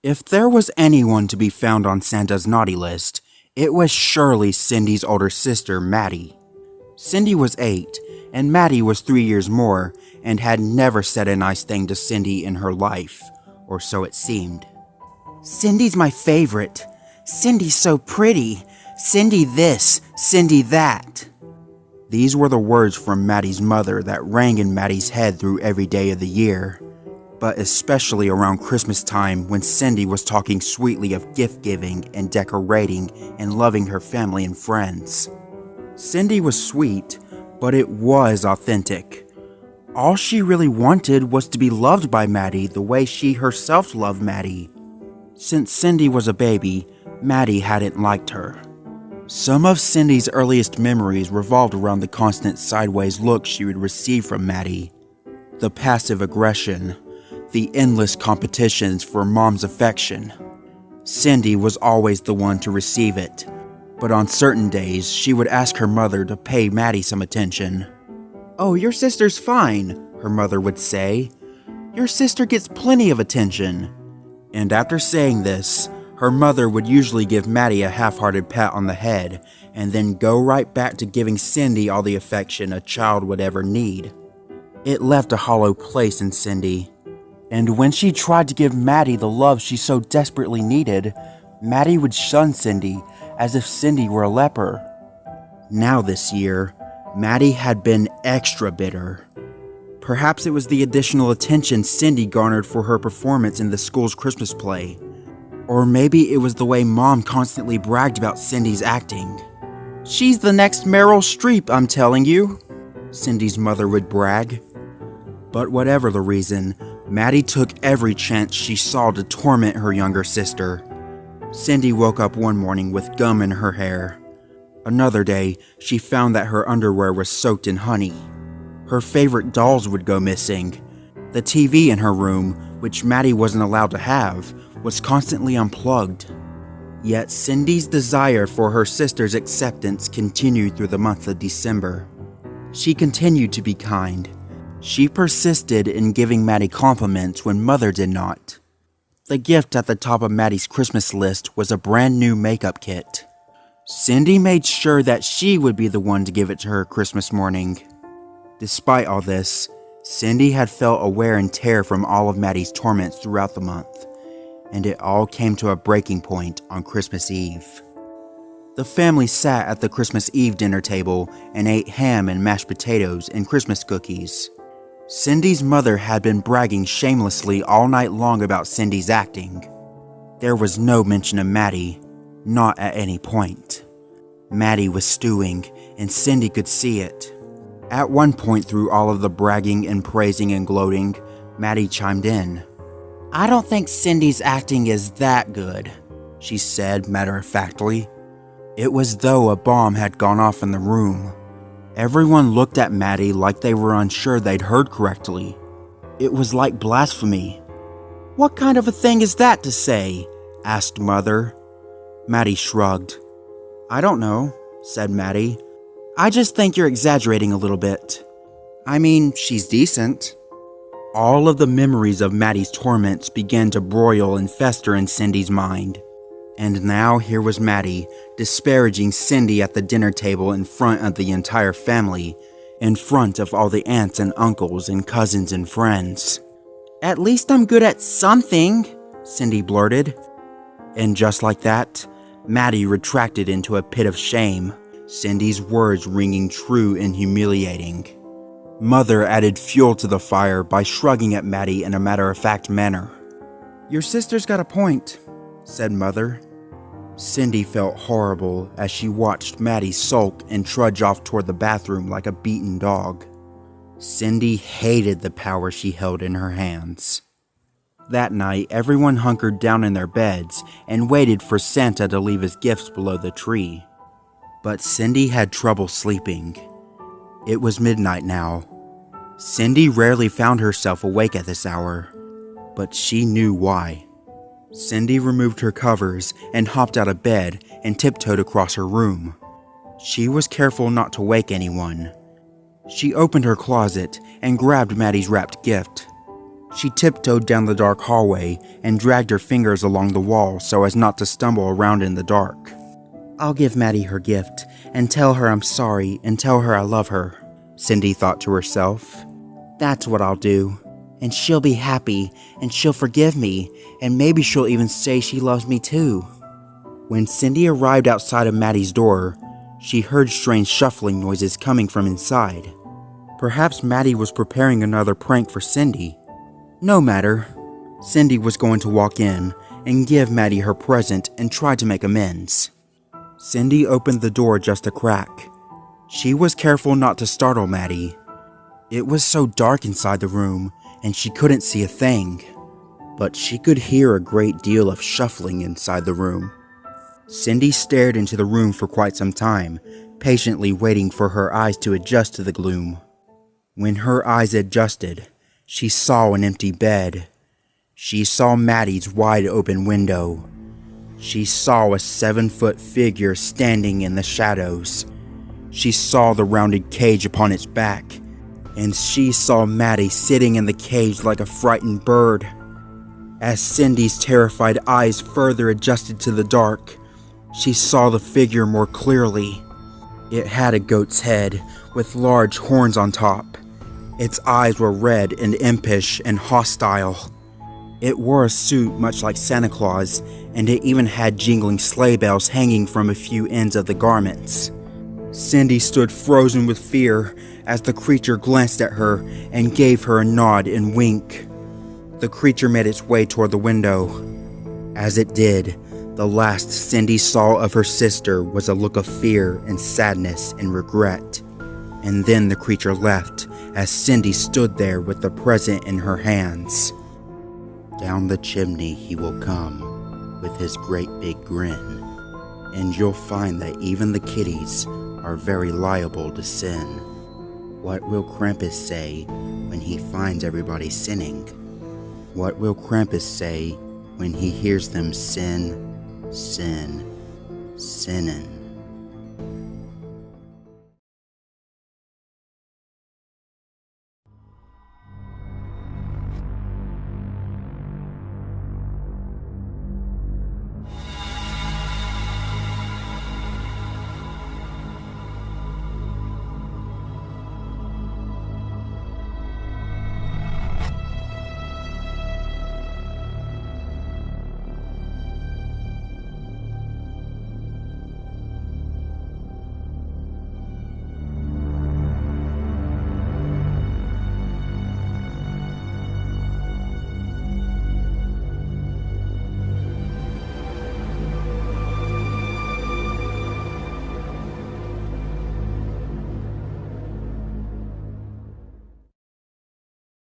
If there was anyone to be found on Santa's naughty list, it was surely Cindy's older sister, Maddie. Cindy was 8, and Maddie was 3 years more, and had never said a nice thing to Cindy in her life, or so it seemed. "Cindy's my favorite. Cindy's so pretty. Cindy this, Cindy that." These were the words from Maddie's mother that rang in Maddie's head through every day of the year, but especially around Christmas time when Cindy was talking sweetly of gift-giving and decorating and loving her family and friends. Cindy was sweet, but it was authentic. All she really wanted was to be loved by Maddie the way she herself loved Maddie. Since Cindy was a baby, Maddie hadn't liked her. Some of Cindy's earliest memories revolved around the constant sideways look she would receive from Maddie, the passive aggression, the endless competitions for Mom's affection. Cindy was always the one to receive it, but on certain days she would ask her mother to pay Maddie some attention. "Oh, your sister's fine," her mother would say. "Your sister gets plenty of attention." And after saying this, her mother would usually give Maddie a half-hearted pat on the head, and then go right back to giving Cindy all the affection a child would ever need. It left a hollow place in Cindy, and when she tried to give Maddie the love she so desperately needed, Maddie would shun Cindy as if Cindy were a leper. Now this year, Maddie had been extra bitter. Perhaps it was the additional attention Cindy garnered for her performance in the school's Christmas play. Or maybe it was the way Mom constantly bragged about Cindy's acting. "She's the next Meryl Streep, I'm telling you," Cindy's mother would brag. But whatever the reason, Maddie took every chance she saw to torment her younger sister. Cindy woke up one morning with gum in her hair. Another day, she found that her underwear was soaked in honey. Her favorite dolls would go missing. The TV in her room, which Maddie wasn't allowed to have, was constantly unplugged. Yet Cindy's desire for her sister's acceptance continued through the month of December. She continued to be kind. She persisted in giving Maddie compliments when Mother did not. The gift at the top of Maddie's Christmas list was a brand new makeup kit. Cindy made sure that she would be the one to give it to her Christmas morning. Despite all this, Cindy had felt a wear and tear from all of Maddie's torments throughout the month, and it all came to a breaking point on Christmas Eve. The family sat at the Christmas Eve dinner table and ate ham and mashed potatoes and Christmas cookies. Cindy's mother had been bragging shamelessly all night long about Cindy's acting. There was no mention of Maddie, not at any point. Maddie was stewing, and Cindy could see it. At one point through all of the bragging and praising and gloating, Maddie chimed in. "I don't think Cindy's acting is that good," she said matter-of-factly. It was though a bomb had gone off in the room. Everyone looked at Maddie like they were unsure they'd heard correctly. It was like blasphemy. "What kind of a thing is that to say?" asked Mother. Maddie shrugged. "I don't know," said Maddie. "I just think you're exaggerating a little bit. I mean, she's decent." All of the memories of Maddie's torments began to broil and fester in Cindy's mind. And now here was Maddie, disparaging Cindy at the dinner table in front of the entire family, in front of all the aunts and uncles and cousins and friends. "At least I'm good at something," Cindy blurted. And just like that, Maddie retracted into a pit of shame, Cindy's words ringing true and humiliating. Mother added fuel to the fire by shrugging at Maddie in a matter-of-fact manner. "Your sister's got a point," said Mother. Cindy felt horrible as she watched Maddie sulk and trudge off toward the bathroom like a beaten dog. Cindy hated the power she held in her hands. That night, everyone hunkered down in their beds and waited for Santa to leave his gifts below the tree. But Cindy had trouble sleeping. It was midnight now. Cindy rarely found herself awake at this hour, but she knew why. Cindy removed her covers and hopped out of bed and tiptoed across her room. She was careful not to wake anyone. She opened her closet and grabbed Maddie's wrapped gift. She tiptoed down the dark hallway and dragged her fingers along the wall so as not to stumble around in the dark. "I'll give Maddie her gift and tell her I'm sorry and tell her I love her," Cindy thought to herself. "That's what I'll do. And she'll be happy and she'll forgive me and maybe she'll even say she loves me too." When Cindy arrived outside of Maddie's door, she heard strange shuffling noises coming from inside. Perhaps Maddie was preparing another prank for Cindy. No matter. Cindy was going to walk in and give Maddie her present and try to make amends. Cindy opened the door just a crack. She was careful not to startle Maddie. It was so dark inside the room and she couldn't see a thing. But she could hear a great deal of shuffling inside the room. Cindy stared into the room for quite some time, patiently waiting for her eyes to adjust to the gloom. When her eyes adjusted, she saw an empty bed. She saw Maddie's wide open window. She saw a 7-foot figure standing in the shadows. She saw the rounded cage upon its back, and she saw Maddie sitting in the cage like a frightened bird. As Cindy's terrified eyes further adjusted to the dark, she saw the figure more clearly. It had a goat's head with large horns on top. Its eyes were red and impish and hostile. It wore a suit much like Santa Claus, and it even had jingling sleigh bells hanging from a few ends of the garments. Cindy stood frozen with fear as the creature glanced at her and gave her a nod and wink. The creature made its way toward the window. As it did, the last Cindy saw of her sister was a look of fear and sadness and regret. And then the creature left as Cindy stood there with the present in her hands. Down the chimney he will come with his great big grin, and you'll find that even the kitties are very liable to sin. What will Krampus say when he finds everybody sinning? What will Krampus say when he hears them sin, sinning?